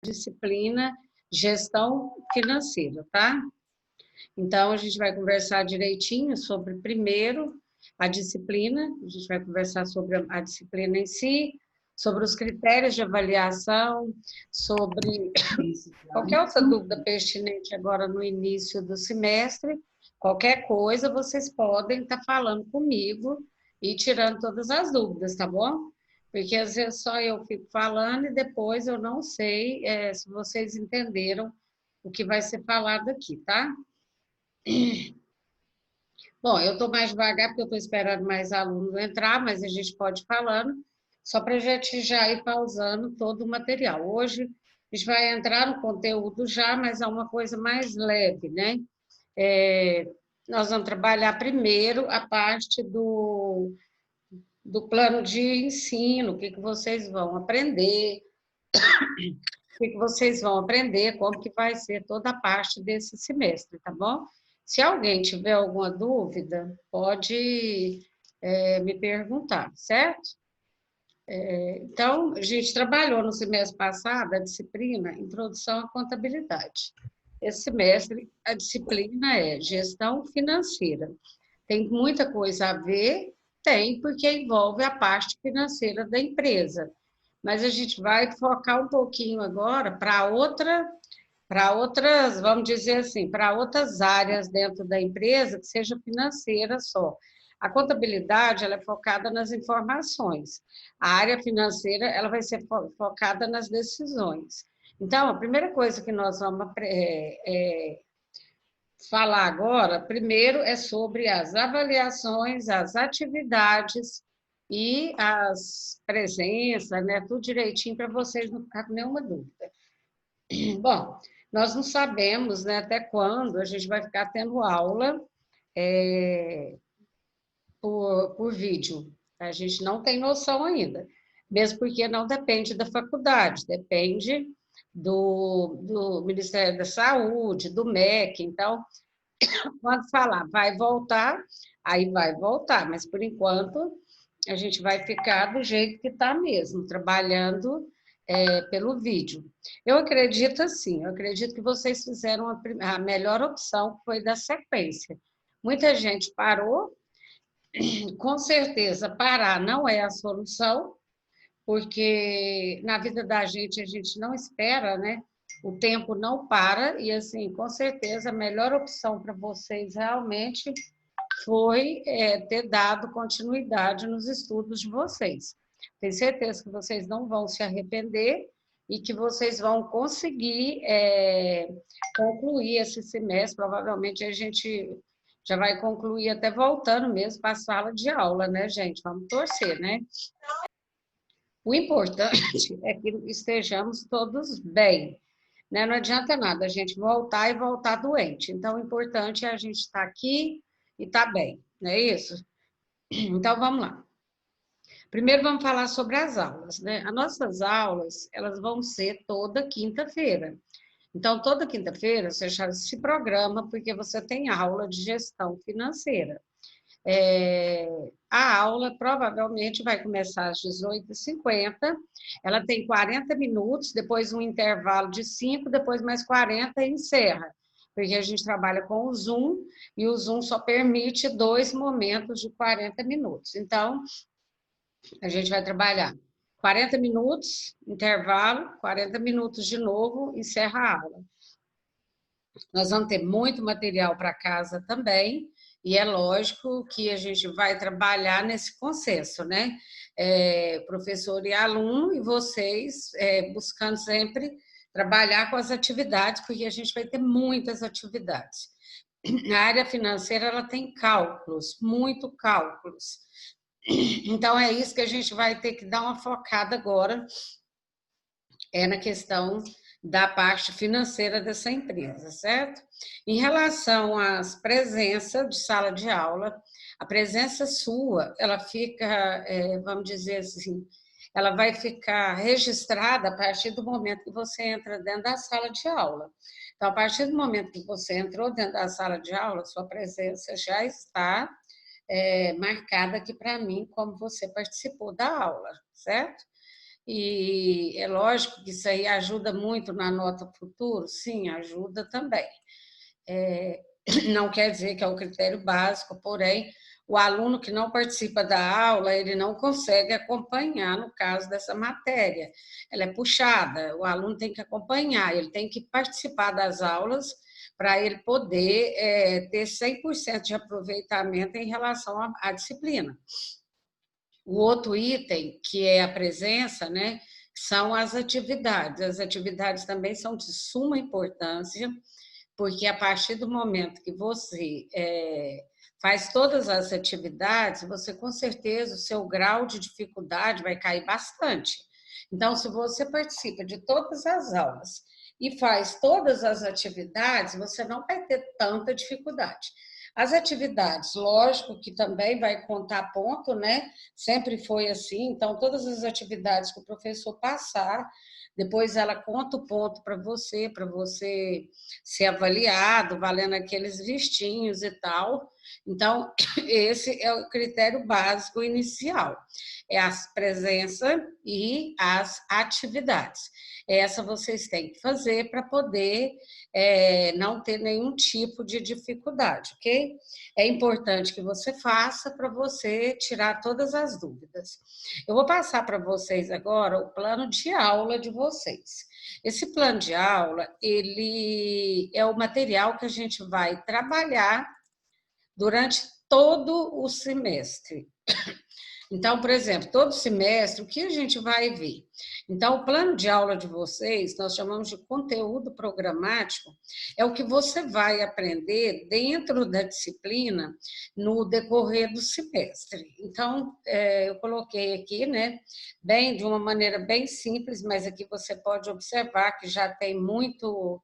disciplina Gestão Financeira, tá? Então, a gente vai conversar direitinho sobre, primeiro, a disciplina, a gente vai conversar sobre a disciplina em si, sobre os critérios de avaliação, sobre qualquer outra dúvida pertinente agora no início do semestre, qualquer coisa, vocês podem estar falando comigo e tirando todas as dúvidas, tá bom? Porque às vezes só eu fico falando e depois eu não sei se vocês entenderam o que vai ser falado aqui, tá? Bom, eu estou mais devagar porque eu estou esperando mais alunos entrar, mas a gente pode ir falando, só para a gente já ir pausando todo o material. Hoje a gente vai entrar no conteúdo já, mas é uma coisa mais leve, né? Nós vamos trabalhar primeiro a parte do plano de ensino, o que vocês vão aprender, o que vocês vão aprender, como que vai ser toda a parte desse semestre, tá bom? Se alguém tiver alguma dúvida, pode me perguntar, certo? Então, a gente trabalhou no semestre passado a disciplina Introdução à Contabilidade. Esse semestre, a disciplina é Gestão Financeira. Tem muita coisa a ver? Tem, porque envolve a parte financeira da empresa. Mas a gente vai focar um pouquinho agora para outras, vamos dizer assim, para outras áreas dentro da empresa, que seja financeira só. A contabilidade, ela é focada nas informações. A área financeira, ela vai ser focada nas decisões. Então, a primeira coisa que nós vamos falar agora, primeiro, é sobre as avaliações, as atividades e as presenças, né? Tudo direitinho para vocês não ficar com nenhuma dúvida. Bom, nós não sabemos, né, até quando a gente vai ficar tendo aula por vídeo. A gente não tem noção ainda, mesmo porque não depende da faculdade, depende do Ministério da Saúde, do MEC. Então, quando falar vai voltar, aí vai voltar, mas por enquanto a gente vai ficar do jeito que está mesmo, trabalhando pelo vídeo. Eu acredito assim, eu acredito que vocês fizeram a melhor opção, que foi da sequência. Muita gente parou, com certeza parar não é a solução, porque na vida da gente a gente não espera, né? O tempo não para, e assim, com certeza a melhor opção para vocês realmente foi ter dado continuidade nos estudos de vocês. Tenho certeza que vocês não vão se arrepender e que vocês vão conseguir concluir esse semestre. Provavelmente a gente já vai concluir até voltando mesmo para a sala de aula, né, gente? Vamos torcer, né? O importante é que estejamos todos bem, né? Não adianta nada a gente voltar e voltar doente. Então, o importante é a gente estar aqui e estar bem, não é isso? Então, vamos lá. Primeiro, vamos falar sobre as aulas, né? As nossas aulas, elas vão ser toda quinta-feira. Então, toda quinta-feira, você já se programa, porque você tem aula de gestão financeira. A aula provavelmente vai começar às 18h50, ela tem 40 minutos, depois um intervalo de 5, depois mais 40 e encerra, porque a gente trabalha com o Zoom, e o Zoom só permite 2 momentos de 40 minutos. Então, a gente vai trabalhar 40 minutos, intervalo, 40 minutos de novo, encerra a aula. Nós vamos ter muito material para casa também, e é lógico que a gente vai trabalhar nesse consenso, né? Professor e aluno, e vocês buscando sempre trabalhar com as atividades, porque a gente vai ter muitas atividades. A área financeira, ela tem cálculos, muito cálculos. Então, é isso que a gente vai ter que dar uma focada agora, na questão da parte financeira dessa empresa, certo? Em relação às presenças de sala de aula, a presença sua, ela fica, vamos dizer assim, ela vai ficar registrada a partir do momento que você entra dentro da sala de aula. Então, a partir do momento que você entrou dentro da sala de aula, sua presença já está marcada aqui para mim, como você participou da aula, certo? E é lógico que isso aí ajuda muito na nota futuro? Sim, ajuda também. Não quer dizer que é o critério básico, porém, o aluno que não participa da aula, ele não consegue acompanhar no caso dessa matéria. Ela é puxada, o aluno tem que acompanhar, ele tem que participar das aulas para ele poder ter 100% de aproveitamento em relação à disciplina. O outro item, que é a presença, né, são as atividades. As atividades também são de suma importância, porque a partir do momento que você faz todas as atividades, você com certeza o seu grau de dificuldade vai cair bastante. Então, se você participa de todas as aulas e faz todas as atividades, você não vai ter tanta dificuldade. As atividades, lógico que também vai contar ponto, né? Sempre foi assim, então todas as atividades que o professor passar, depois ela conta o ponto para você ser avaliado, valendo aqueles vistinhos e tal. Então, esse é o critério básico inicial, é a presença e as atividades. Essa vocês têm que fazer para poder não ter nenhum tipo de dificuldade, ok? É importante que você faça para você tirar todas as dúvidas. Eu vou passar para vocês agora o plano de aula de vocês. Esse plano de aula, ele é o material que a gente vai trabalhar durante todo o semestre. Então, por exemplo, todo semestre, o que a gente vai ver? Então, o plano de aula de vocês, nós chamamos de conteúdo programático, é o que você vai aprender dentro da disciplina no decorrer do semestre. Então, eu coloquei aqui, né, de uma maneira bem simples, mas aqui você pode observar que já tem muito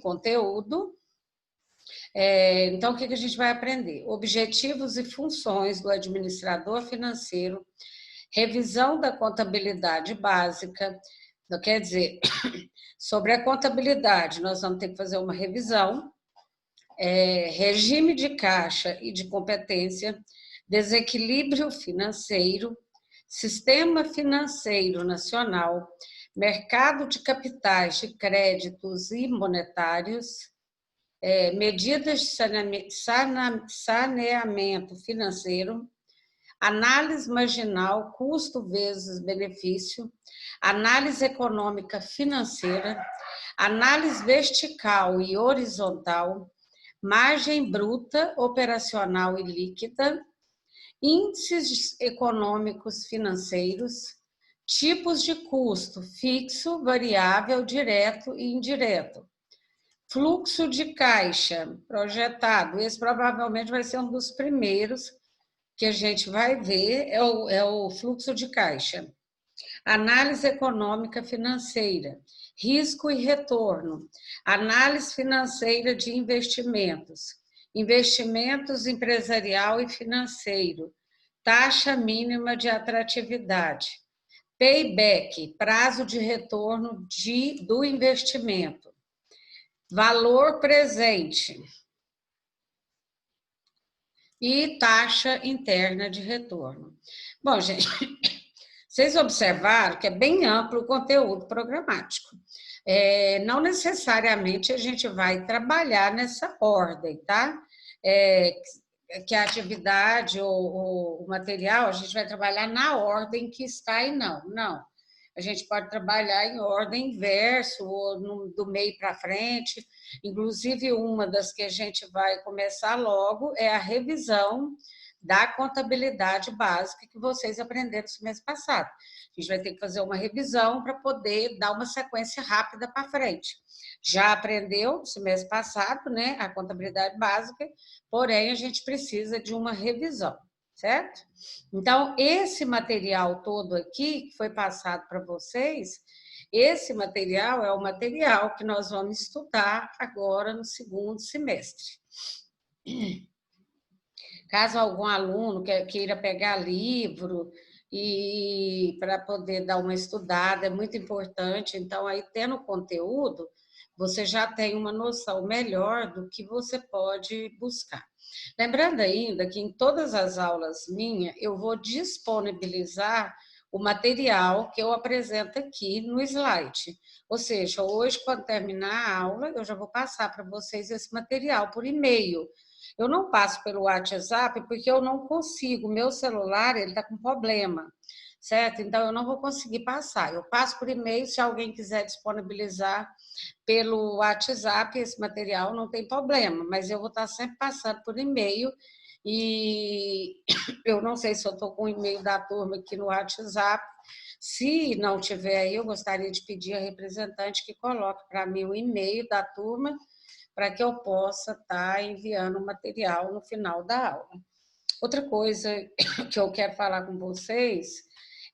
conteúdo. Então, o que a gente vai aprender? Objetivos e funções do administrador financeiro, revisão da contabilidade básica, então, quer dizer, sobre a contabilidade, nós vamos ter que fazer uma revisão, regime de caixa e de competência, desequilíbrio financeiro, sistema financeiro nacional, mercado de capitais de créditos e monetários, medidas de saneamento financeiro, análise marginal, custo vezes benefício, análise econômica financeira, análise vertical e horizontal, margem bruta, operacional e líquida, índices econômicos financeiros, tipos de custo fixo, variável, direto e indireto. Fluxo de caixa projetado, esse provavelmente vai ser um dos primeiros que a gente vai ver, é o fluxo de caixa. Análise econômica financeira, risco e retorno, análise financeira de investimentos, investimentos empresarial e financeiro, taxa mínima de atratividade, payback, prazo de retorno do investimento, valor presente e taxa interna de retorno. Bom, gente, vocês observaram que é bem amplo o conteúdo programático. Não necessariamente a gente vai trabalhar nessa ordem, tá? Que a atividade ou o material, a gente vai trabalhar na ordem que está aí, não. A gente pode trabalhar em ordem inverso, ou do meio para frente. Inclusive, uma das que a gente vai começar logo é a revisão da contabilidade básica que vocês aprenderam no mês passado. A gente vai ter que fazer uma revisão para poder dar uma sequência rápida para frente. Já aprendeu no semestre passado, né, a contabilidade básica, porém a gente precisa de uma revisão, certo? Então, esse material todo aqui que foi passado para vocês, esse material é o material que nós vamos estudar agora no segundo semestre. Caso algum aluno queira pegar livro e para poder dar uma estudada, é muito importante. Então, aí tendo conteúdo, você já tem uma noção melhor do que você pode buscar. Lembrando ainda que em todas as aulas minhas, eu vou disponibilizar o material que eu apresento aqui no slide. Ou seja, hoje, quando terminar a aula, eu já vou passar para vocês esse material por e-mail. Eu não passo pelo WhatsApp porque eu não consigo, meu celular ele está com problema, certo? Então, eu não vou conseguir passar. Eu passo por e-mail, se alguém quiser disponibilizar pelo WhatsApp esse material, não tem problema, mas eu vou estar sempre passando por e-mail e eu não sei se eu estou com o e-mail da turma aqui no WhatsApp. Se não tiver aí, eu gostaria de pedir a representante que coloque para mim o e-mail da turma para que eu possa estar enviando o material no final da aula. Outra coisa que eu quero falar com vocês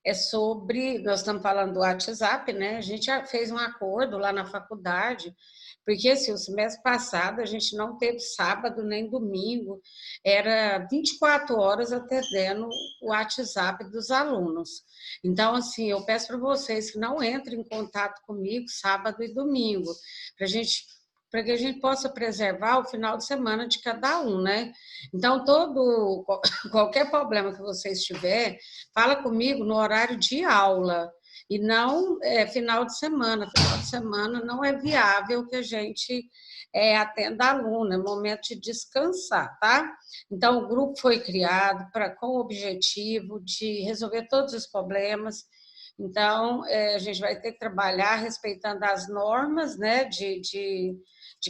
é sobre, nós estamos falando do WhatsApp, né? A gente já fez um acordo lá na faculdade, porque assim, o semestre passado a gente não teve sábado nem domingo, era 24 horas atendendo o WhatsApp dos alunos. Então, assim, eu peço para vocês que não entrem em contato comigo sábado e domingo, para que a gente possa preservar o final de semana de cada um, né? Então, qualquer problema que vocês tiverem, fala comigo no horário de aula e não final de semana. Final de semana não é viável que a gente atenda aluno, é momento de descansar, tá? Então, o grupo foi criado com o objetivo de resolver todos os problemas. Então, a gente vai ter que trabalhar respeitando as normas, né, de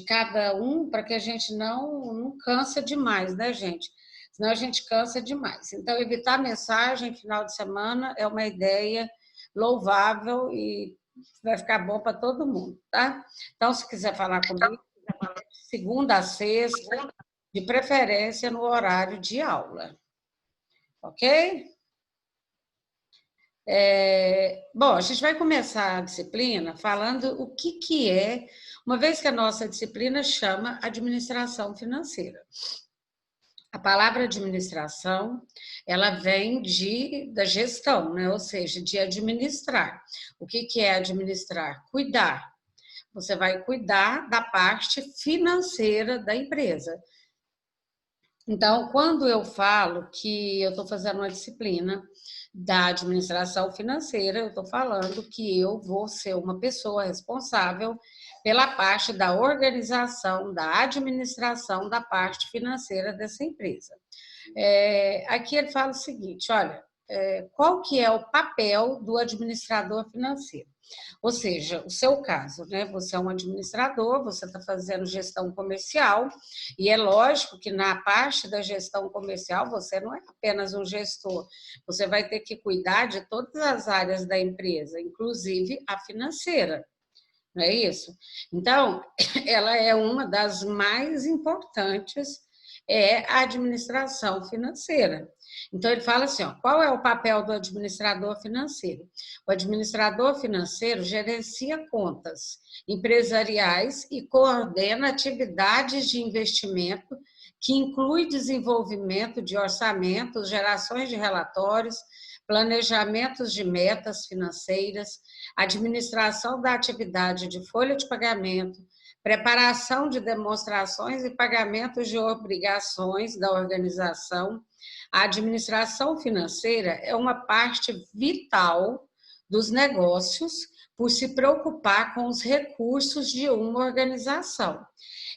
cada um, para que a gente não cansa demais, né, gente? Senão a gente cansa demais. Então, evitar mensagem final de semana é uma ideia louvável e vai ficar bom para todo mundo, tá? Então, se quiser falar comigo, segunda a sexta, de preferência no horário de aula. Ok? Bom, a gente vai começar a disciplina falando o que é, uma vez que a nossa disciplina chama administração financeira. A palavra administração, ela vem da gestão, né? Ou seja, de administrar. O que é administrar? Cuidar. Você vai cuidar da parte financeira da empresa. Então, quando eu falo que eu estou fazendo uma disciplina da administração financeira, eu estou falando que eu vou ser uma pessoa responsável pela parte da organização, da administração da parte financeira dessa empresa. Aqui ele fala o seguinte, olha, qual que é o papel do administrador financeiro? Ou seja, o seu caso, né? Você é um administrador, você está fazendo gestão comercial, e é lógico que na parte da gestão comercial você não é apenas um gestor, você vai ter que cuidar de todas as áreas da empresa, inclusive a financeira. Não é isso? Então, ela é uma das mais importantes, a administração financeira. Então, ele fala assim, ó, qual é o papel do administrador financeiro? O administrador financeiro gerencia contas empresariais e coordena atividades de investimento que inclui desenvolvimento de orçamentos, gerações de relatórios, planejamentos de metas financeiras, administração da atividade de folha de pagamento, preparação de demonstrações e pagamentos de obrigações da organização. A administração financeira é uma parte vital dos negócios por se preocupar com os recursos de uma organização.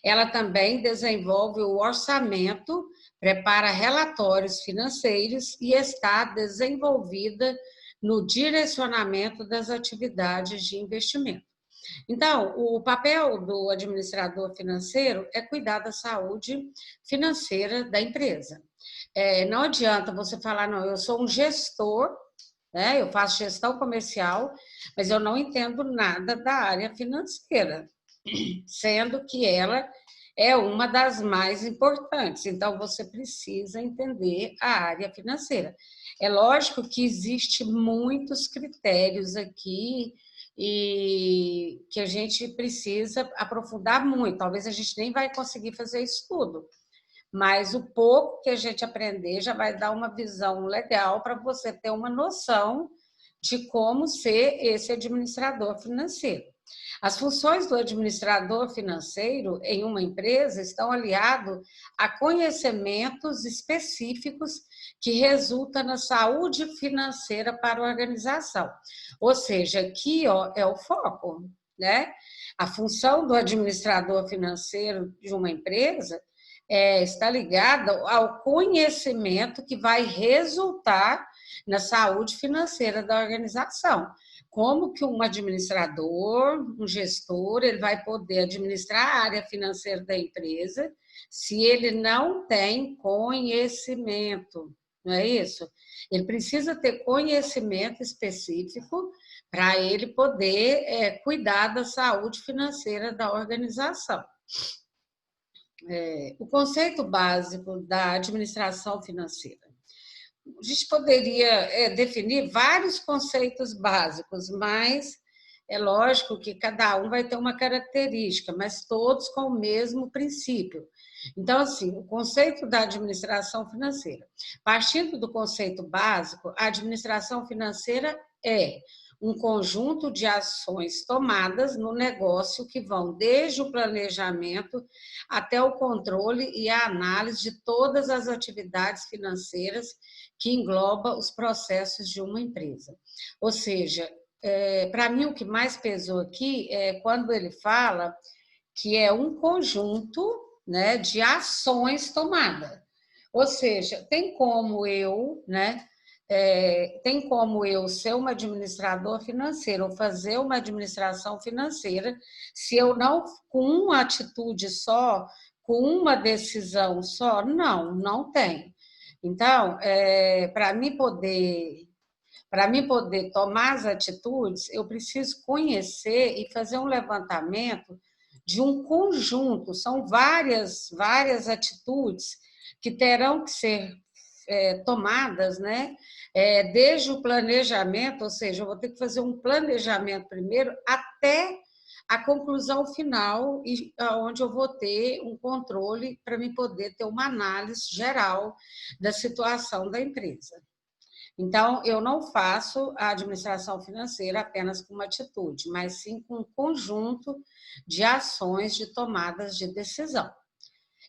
Ela também desenvolve o orçamento, prepara relatórios financeiros e está desenvolvida no direcionamento das atividades de investimento. Então, o papel do administrador financeiro é cuidar da saúde financeira da empresa. Não adianta você falar, não, eu sou um gestor, né? Eu faço gestão comercial, mas eu não entendo nada da área financeira, sendo que ela é uma das mais importantes. Então, você precisa entender a área financeira. É lógico que existe muitos critérios aqui e que a gente precisa aprofundar muito. Talvez a gente nem vai conseguir fazer isso tudo, mas o pouco que a gente aprender já vai dar uma visão legal para você ter uma noção de como ser esse administrador financeiro. As funções do administrador financeiro em uma empresa estão aliadas a conhecimentos específicos que resultam na saúde financeira para a organização. Ou seja, aqui ó, é o foco, né? A função do administrador financeiro de uma empresa está ligada ao conhecimento que vai resultar na saúde financeira da organização. Como que um administrador, um gestor, ele vai poder administrar a área financeira da empresa se ele não tem conhecimento, não é isso? Ele precisa ter conhecimento específico para ele poder cuidar da saúde financeira da organização. O conceito básico da administração financeira. A gente poderia definir vários conceitos básicos, mas é lógico que cada um vai ter uma característica, mas todos com o mesmo princípio. Então, assim, o conceito da administração financeira. Partindo do conceito básico, a administração financeira é um conjunto de ações tomadas no negócio que vão desde o planejamento até o controle e a análise de todas as atividades financeiras que engloba os processos de uma empresa. Ou seja, para mim o que mais pesou aqui é quando ele fala que é um conjunto, né, de ações tomadas. Ou seja, tem como eu, né, tem como eu ser uma administrador financeiro ou fazer uma administração financeira se eu não, com uma atitude só, com uma decisão só? Não, não tem. Então, para mim poder tomar as atitudes, eu preciso conhecer e fazer um levantamento de um conjunto, são várias atitudes que terão que ser tomadas, né? Desde o planejamento, ou seja, eu vou ter que fazer um planejamento primeiro até a conclusão final, e onde eu vou ter um controle para me poder ter uma análise geral da situação da empresa. Então, eu não faço a administração financeira apenas com uma atitude, mas sim com um conjunto de ações de tomadas de decisão.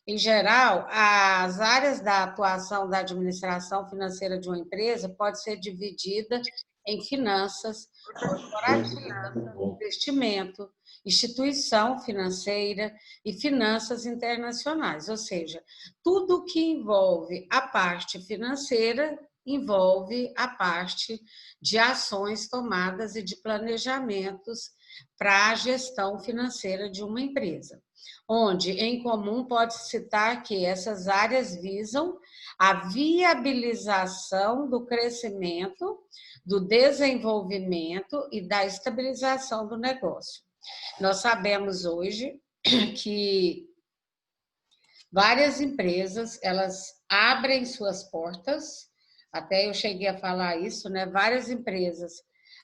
Em geral, as áreas da atuação da administração financeira de uma empresa pode ser dividida em finanças, corporativa, investimento, instituição financeira e finanças internacionais. Ou seja, tudo que envolve a parte financeira envolve a parte de ações tomadas e de planejamentos para a gestão financeira de uma empresa, onde, em comum, pode-se citar que essas áreas visam a viabilização do crescimento, do desenvolvimento e da estabilização do negócio. Nós sabemos hoje que várias empresas, elas abrem suas portas, até eu cheguei a falar isso, né? Várias empresas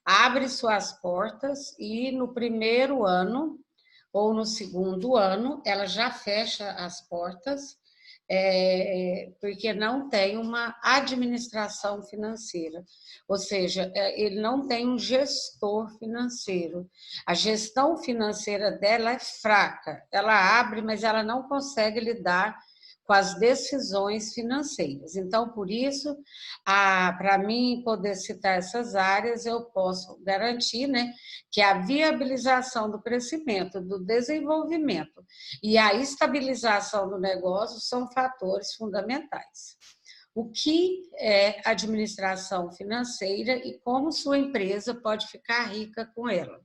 abrem suas portas e no primeiro ano ou no segundo ano, ela já fecha as portas, porque não tem uma administração financeira, ou seja, ele não tem um gestor financeiro. A gestão financeira dela é fraca, ela abre, mas ela não consegue lidar com as decisões financeiras. Então, por isso, para mim poder citar essas áreas, eu posso garantir, né, que a viabilização do crescimento, do desenvolvimento e a estabilização do negócio são fatores fundamentais. O que é administração financeira e como sua empresa pode ficar rica com ela?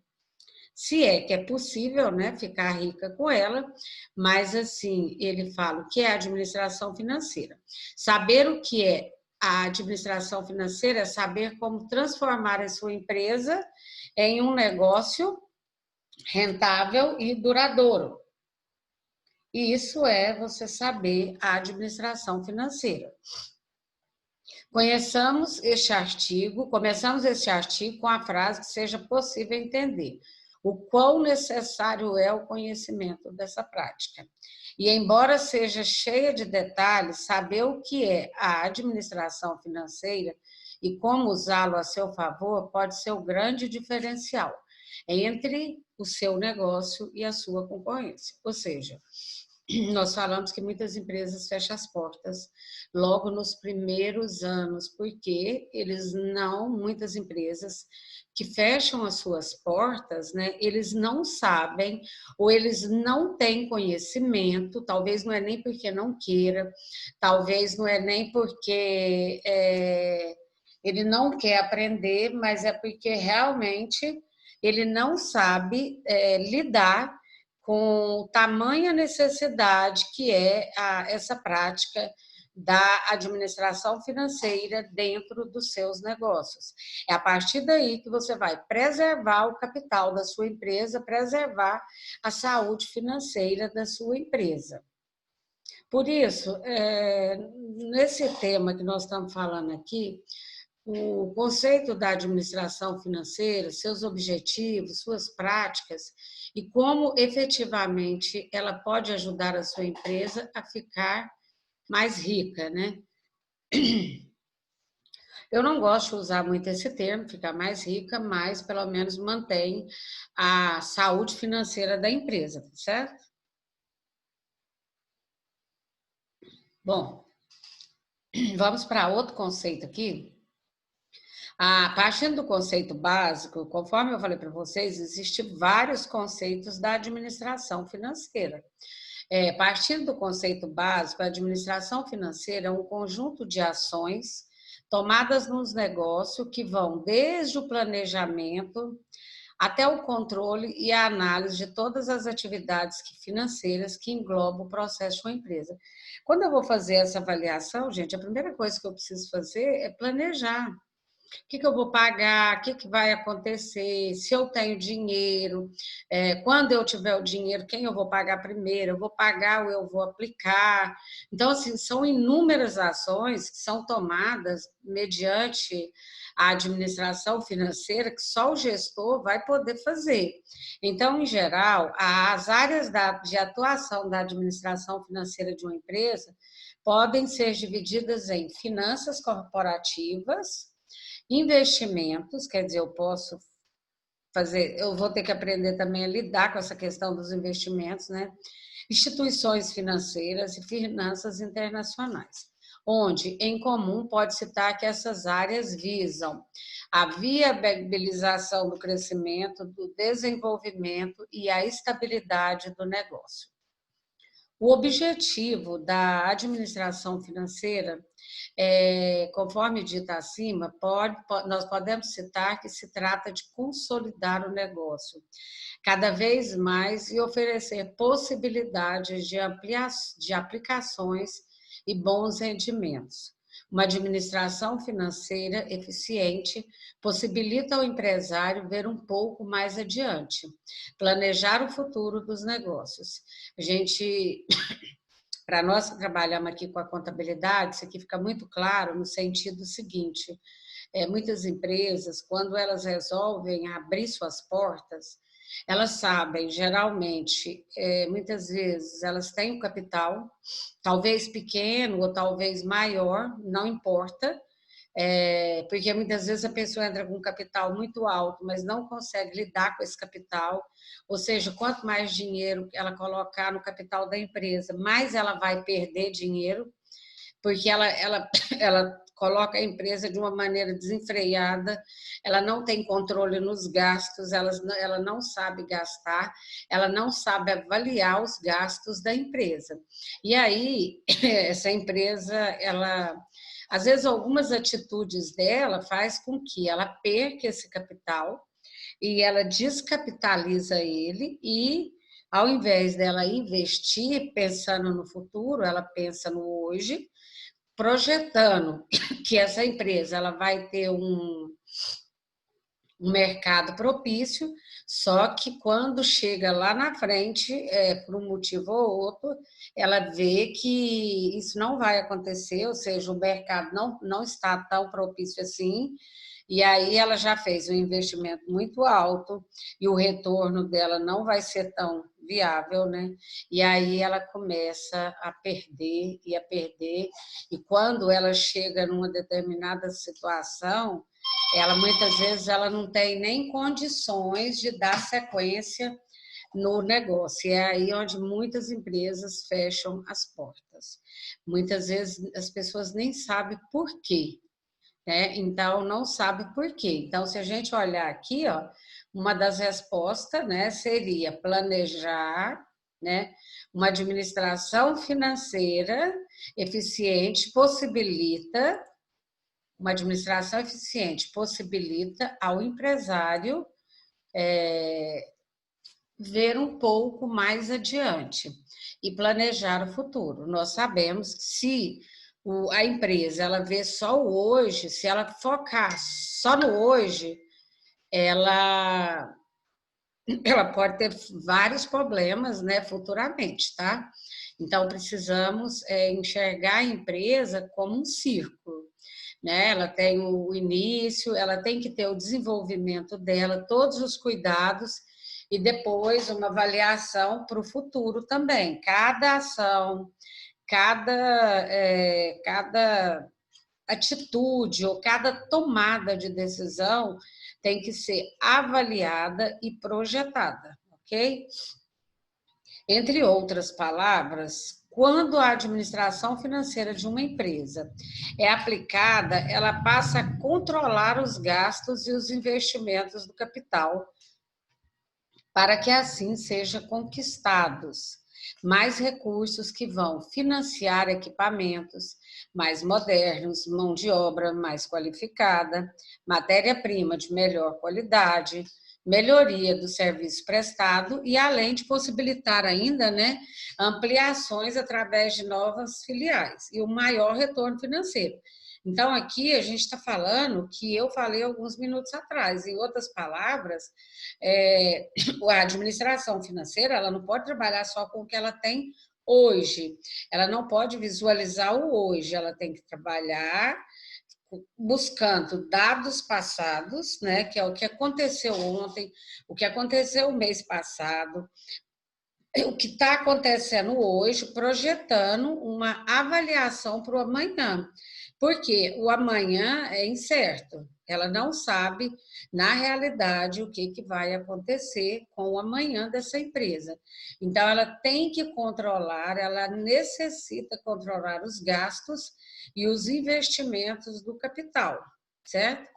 Se é que é possível, né, ficar rica com ela, mas assim, ele fala o que é administração financeira. Saber o que é a administração financeira é saber como transformar a sua empresa em um negócio rentável e duradouro. E isso é você saber a administração financeira. Começamos este artigo com a frase que seja possível entender o quão necessário é o conhecimento dessa prática. E, embora seja cheia de detalhes, saber o que é a administração financeira e como usá-lo a seu favor pode ser o grande diferencial entre o seu negócio e a sua concorrência. Ou seja, nós falamos que muitas empresas fecham as portas logo nos primeiros anos, porque muitas empresas que fecham as suas portas, né, eles não sabem ou eles não têm conhecimento, talvez não é nem porque não queira, talvez não é nem porque ele não quer aprender, mas é porque realmente ele não sabe lidar com tamanha necessidade que é essa prática da administração financeira dentro dos seus negócios. É a partir daí que você vai preservar o capital da sua empresa, preservar a saúde financeira da sua empresa. Por isso, nesse tema que nós estamos falando aqui, o conceito da administração financeira, seus objetivos, suas práticas e como efetivamente ela pode ajudar a sua empresa a ficar mais rica, né? Eu não gosto de usar muito esse termo, ficar mais rica, mas pelo menos mantém a saúde financeira da empresa, tá certo? Bom, vamos para outro conceito aqui. Partindo do conceito básico, conforme eu falei para vocês, existem vários conceitos da administração financeira. Partindo do conceito básico, a administração financeira é um conjunto de ações tomadas nos negócios que vão desde o planejamento até o controle e a análise de todas as atividades financeiras que englobam o processo de uma empresa. Quando eu vou fazer essa avaliação, gente, a primeira coisa que eu preciso fazer é planejar. O que eu vou pagar, o que vai acontecer, se eu tenho dinheiro, quando eu tiver o dinheiro, quem eu vou pagar primeiro, eu vou pagar ou eu vou aplicar. Então, assim, são inúmeras ações que são tomadas mediante a administração financeira que só o gestor vai poder fazer. Então, em geral, as áreas de atuação da administração financeira de uma empresa podem ser divididas em finanças corporativas, investimentos, quer dizer, eu vou ter que aprender também a lidar com essa questão dos investimentos, né? Instituições financeiras e finanças internacionais, onde, em comum, pode citar que essas áreas visam a viabilização do crescimento, do desenvolvimento e a estabilidade do negócio. O objetivo da administração financeira, conforme dito acima, nós podemos citar que se trata de consolidar o negócio cada vez mais e oferecer possibilidades de aplicações e bons rendimentos. Uma administração financeira eficiente possibilita ao empresário ver um pouco mais adiante, planejar o futuro dos negócios. Para nós que trabalhamos aqui com a contabilidade, isso aqui fica muito claro no sentido seguinte: muitas empresas, quando elas resolvem abrir suas portas, elas sabem, geralmente, muitas vezes, elas têm um capital, talvez pequeno ou talvez maior, não importa, porque muitas vezes a pessoa entra com um capital muito alto, mas não consegue lidar com esse capital, ou seja, quanto mais dinheiro ela colocar no capital da empresa, mais ela vai perder dinheiro, porque ela coloca a empresa de uma maneira desenfreada, ela não tem controle nos gastos, ela não sabe gastar, ela não sabe avaliar os gastos da empresa. E aí, essa empresa, às vezes, algumas atitudes dela faz com que ela perca esse capital e ela descapitaliza ele e, ao invés dela investir pensando no futuro, ela pensa no hoje, projetando que essa empresa ela vai ter um mercado propício, só que quando chega lá na frente, por um motivo ou outro, ela vê que isso não vai acontecer, ou seja, o mercado não está tão propício assim, e aí ela já fez um investimento muito alto e o retorno dela não vai ser tão viável, né? E aí ela começa a perder, e quando ela chega numa determinada situação, ela muitas vezes ela não tem nem condições de dar sequência no negócio. E é aí onde muitas empresas fecham as portas. Muitas vezes as pessoas nem sabem por quê, né? Então, não sabe por quê. Então, se a gente olhar aqui, ó, uma das respostas, né, seria planejar, né, uma administração financeira eficiente possibilita, uma administração eficiente possibilita ao empresário ver um pouco mais adiante e planejar o futuro. Nós sabemos que se a empresa ela vê só o hoje, se ela focar só no hoje, ela, ela pode ter vários problemas, né, futuramente, tá? Então, precisamos enxergar a empresa como um círculo, né? Ela tem o início, ela tem que ter o desenvolvimento dela, todos os cuidados e depois uma avaliação para o futuro também. Cada ação, cada atitude ou cada tomada de decisão tem que ser avaliada e projetada, ok? Entre outras palavras, quando a administração financeira de uma empresa é aplicada, ela passa a controlar os gastos e os investimentos do capital para que assim sejam conquistados mais recursos que vão financiar equipamentos mais modernos, mão de obra mais qualificada, matéria-prima de melhor qualidade, melhoria do serviço prestado e além de possibilitar ainda, né, ampliações através de novas filiais e o maior retorno financeiro. Então, aqui a gente está falando que eu falei alguns minutos atrás, em outras palavras, a administração financeira ela não pode trabalhar só com o que ela tem hoje, ela não pode visualizar o hoje, ela tem que trabalhar buscando dados passados, né, que é o que aconteceu ontem, o que aconteceu o mês passado, o que está acontecendo hoje, projetando uma avaliação para o amanhã. Porque o amanhã é incerto, ela não sabe, na realidade, o que vai acontecer com o amanhã dessa empresa. Então, ela tem que controlar, ela necessita controlar os gastos e os investimentos do capital, certo?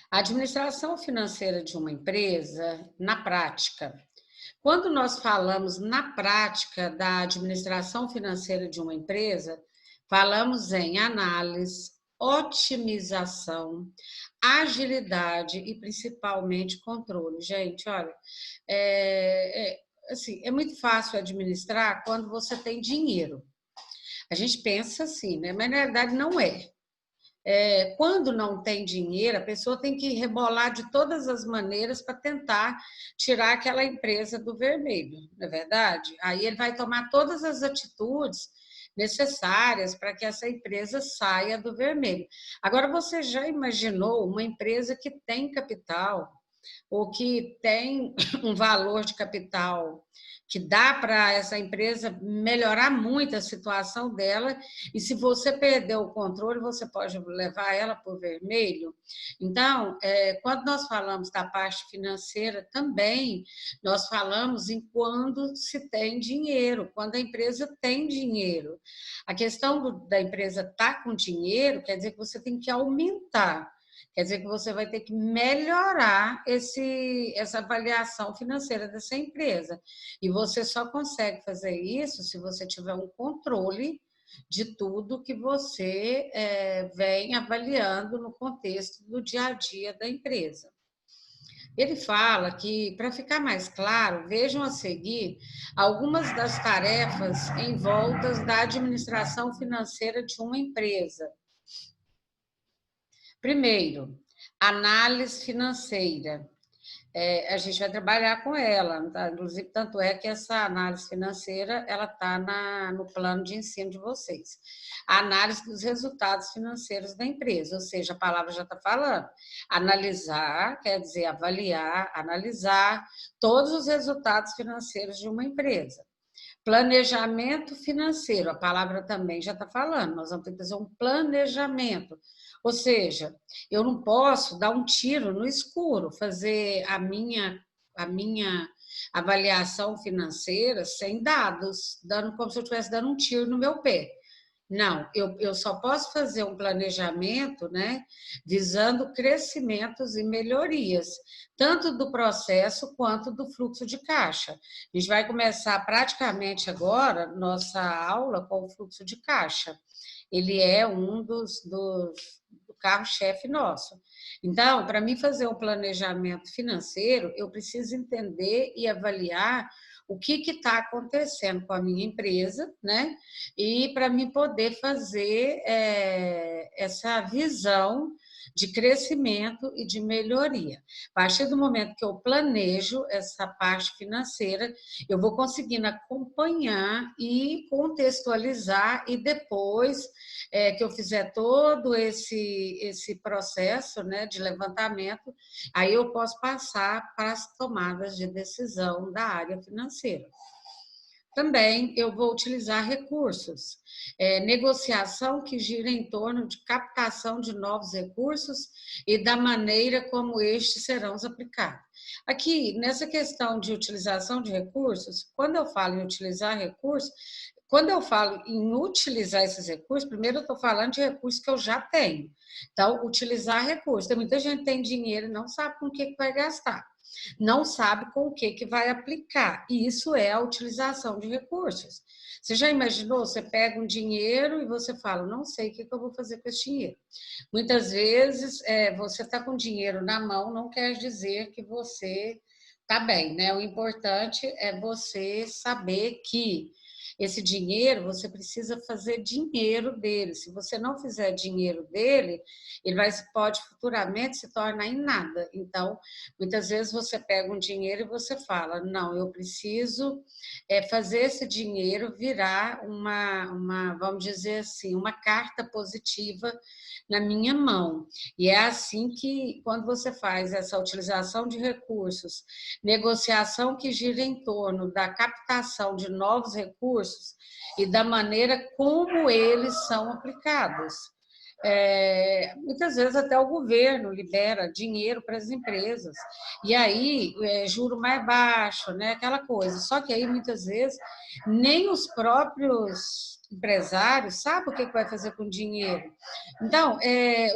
A administração financeira de uma empresa, na prática, quando nós falamos na prática da administração financeira de uma empresa, falamos em análise, otimização, agilidade e principalmente controle. Gente, olha, assim, é muito fácil administrar quando você tem dinheiro. A gente pensa assim, né? Mas na verdade não é. Quando não tem dinheiro, a pessoa tem que rebolar de todas as maneiras para tentar tirar aquela empresa do vermelho, não é verdade? Aí ele vai tomar todas as atitudes necessárias para que essa empresa saia do vermelho. Agora, você já imaginou uma empresa que tem capital ou que tem um valor de capital que dá para essa empresa melhorar muito a situação dela, e se você perder o controle, você pode levar ela para o vermelho. Então, quando nós falamos da parte financeira também, nós falamos em quando se tem dinheiro, quando a empresa tem dinheiro. A questão da empresa estar com dinheiro quer dizer que você tem que aumentar. Quer dizer que você vai ter que melhorar essa avaliação financeira dessa empresa. E você só consegue fazer isso se você tiver um controle de tudo que você vem avaliando no contexto do dia a dia da empresa. Ele fala que, para ficar mais claro, vejam a seguir algumas das tarefas em volta da administração financeira de uma empresa. Primeiro, análise financeira. A gente vai trabalhar com ela, tá? Inclusive, tanto é que essa análise financeira ela está no plano de ensino de vocês. A análise dos resultados financeiros da empresa, ou seja, a palavra já está falando. Analisar quer dizer avaliar, analisar todos os resultados financeiros de uma empresa. Planejamento financeiro, a palavra também já está falando, nós vamos ter que fazer um planejamento. Ou seja, eu não posso dar um tiro no escuro, fazer a minha avaliação financeira sem dados, dando como se eu estivesse dando um tiro no meu pé. Não, eu só posso fazer um planejamento, né, visando crescimentos e melhorias, tanto do processo quanto do fluxo de caixa. A gente vai começar praticamente agora nossa aula com o fluxo de caixa. Ele é um do carro-chefe nosso. Então, para mim fazer um planejamento financeiro, eu preciso entender e avaliar o que está acontecendo com a minha empresa, né? E para mim poder fazer essa visão de crescimento e de melhoria. A partir do momento que eu planejo essa parte financeira, eu vou conseguindo acompanhar e contextualizar, e depois que eu fizer todo esse processo, né, de levantamento, aí eu posso passar para as tomadas de decisão da área financeira. Também eu vou utilizar recursos, negociação que gira em torno de captação de novos recursos e da maneira como estes serão aplicados. Aqui, nessa questão de utilização de recursos, quando eu falo em utilizar recursos, quando eu falo em utilizar esses recursos, primeiro eu estou falando de recursos que eu já tenho. Então, utilizar recursos. Tem muita gente que tem dinheiro e não sabe com o que vai gastar, não sabe com o que vai aplicar. E isso é a utilização de recursos. Você já imaginou? Você pega um dinheiro e você fala, não sei o que eu vou fazer com esse dinheiro. Muitas vezes, você está com dinheiro na mão, não quer dizer que você está bem, né? O importante é você saber que esse dinheiro, você precisa fazer dinheiro dele. Se você não fizer dinheiro dele, ele pode futuramente se tornar em nada. Então, muitas vezes você pega um dinheiro e você fala, não, eu preciso fazer esse dinheiro virar vamos dizer assim, uma carta positiva na minha mão. E é assim que, quando você faz essa utilização de recursos, negociação que gira em torno da captação de novos recursos e da maneira como eles são aplicados. Muitas vezes até o governo libera dinheiro para as empresas, e aí juro mais baixo, né? Aquela coisa. Só que aí muitas vezes nem os próprios empresários sabem o que vai fazer com o dinheiro. Então,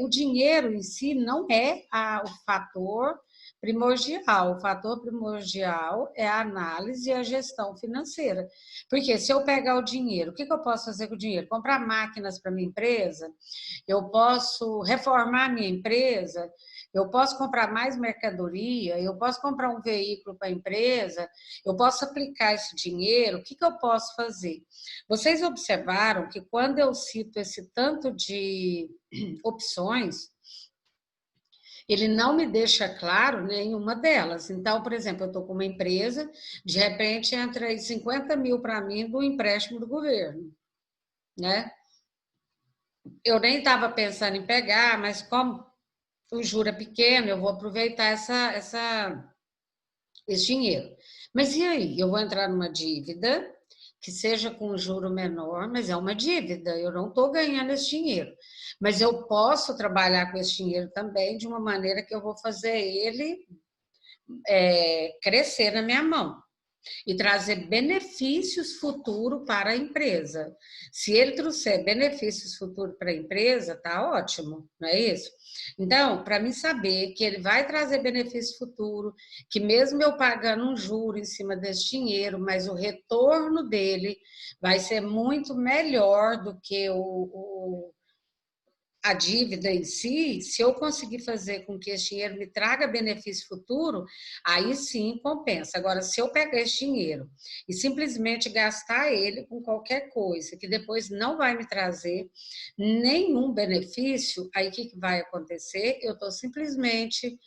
o dinheiro em si não é o fator primordial. O fator primordial é a análise e a gestão financeira. Porque se eu pegar o dinheiro, o que eu posso fazer com o dinheiro? Comprar máquinas para minha empresa? Eu posso reformar minha empresa, eu posso comprar mais mercadoria, eu posso comprar um veículo para a empresa, eu posso aplicar esse dinheiro, o que eu posso fazer? Vocês observaram que quando eu cito esse tanto de opções, ele não me deixa claro nenhuma delas. Então, por exemplo, eu estou com uma empresa, de repente entra aí 50 mil para mim do empréstimo do governo, né? Eu nem estava pensando em pegar, mas como o juro é pequeno, eu vou aproveitar esse dinheiro. Mas e aí? Eu vou entrar numa dívida que seja com um juro menor, mas é uma dívida, eu não estou ganhando esse dinheiro. Mas eu posso trabalhar com esse dinheiro também de uma maneira que eu vou fazer ele crescer na minha mão e trazer benefícios futuros para a empresa. Se ele trouxer benefícios futuros para a empresa, tá ótimo, não é isso? Então, para mim saber que ele vai trazer benefício futuro, que mesmo eu pagando um juro em cima desse dinheiro, mas o retorno dele vai ser muito melhor do que a dívida em si, se eu conseguir fazer com que esse dinheiro me traga benefício futuro, aí sim compensa. Agora, se eu pegar esse dinheiro e simplesmente gastar ele com qualquer coisa, que depois não vai me trazer nenhum benefício, aí o que vai acontecer? Eu estou simplesmente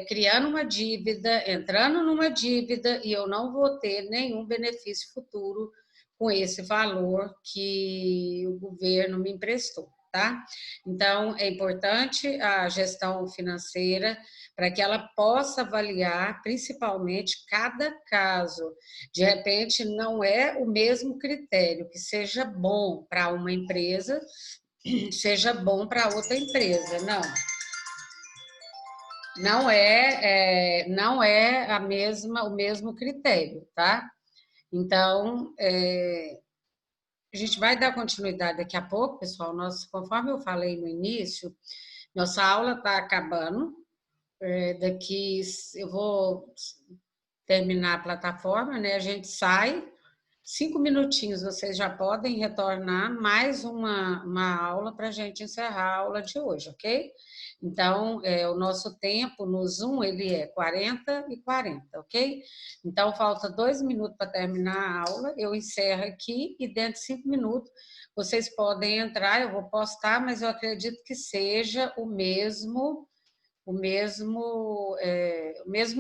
criando uma dívida, entrando numa dívida, e eu não vou ter nenhum benefício futuro com esse valor que o governo me emprestou. Tá? Então, é importante a gestão financeira para que ela possa avaliar principalmente cada caso. De repente, não é o mesmo critério que seja bom para uma empresa seja bom para outra empresa. Não. Não é o mesmo critério, tá? Então, a gente vai dar continuidade daqui a pouco, pessoal. Conforme eu falei no início, nossa aula está acabando. Daqui eu vou terminar a plataforma, né? A gente sai, 5 minutinhos vocês já podem retornar mais uma aula para a gente encerrar a aula de hoje, ok? Então, o nosso tempo no Zoom, ele é 40 e 40, ok? Então, falta 2 minutos para terminar a aula, eu encerro aqui e dentro de 5 minutos vocês podem entrar, eu vou postar, mas eu acredito que seja o mesmo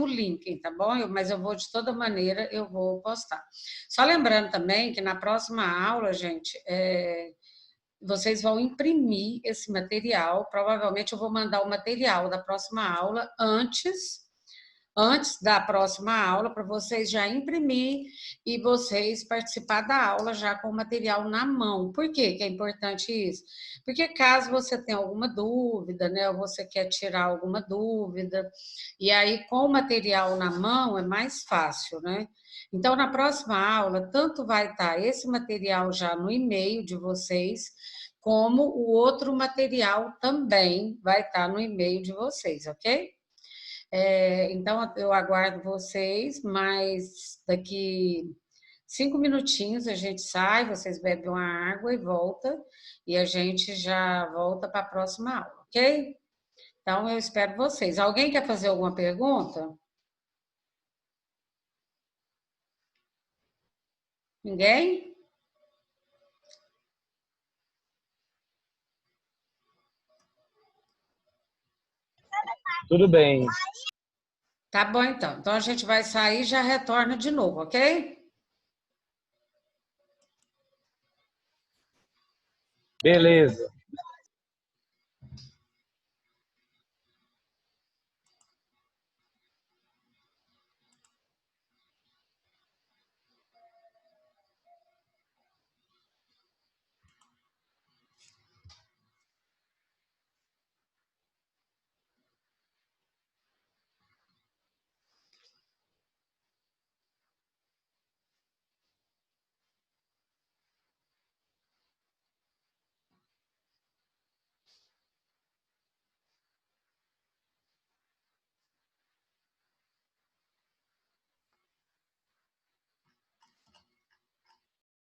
link, tá bom? Mas eu vou, de toda maneira, eu vou postar. Só lembrando também que na próxima aula, gente, vocês vão imprimir esse material. Provavelmente eu vou mandar o material da próxima aula antes da próxima aula, para vocês já imprimir e vocês participar da aula já com o material na mão. Por que é importante isso? Porque caso você tenha alguma dúvida, né, ou você quer tirar alguma dúvida, e aí com o material na mão é mais fácil, né? Então, na próxima aula, tanto vai estar esse material já no e-mail de vocês, como o outro material também vai estar no e-mail de vocês, ok? Então, eu aguardo vocês, mas daqui 5 minutinhos a gente sai, vocês bebem uma água e volta, e a gente já volta para a próxima aula, ok? Então, eu espero vocês. Alguém quer fazer alguma pergunta? Ninguém? Tudo bem. Tá bom, então. Então, a gente vai sair e já retorna de novo, ok? Beleza.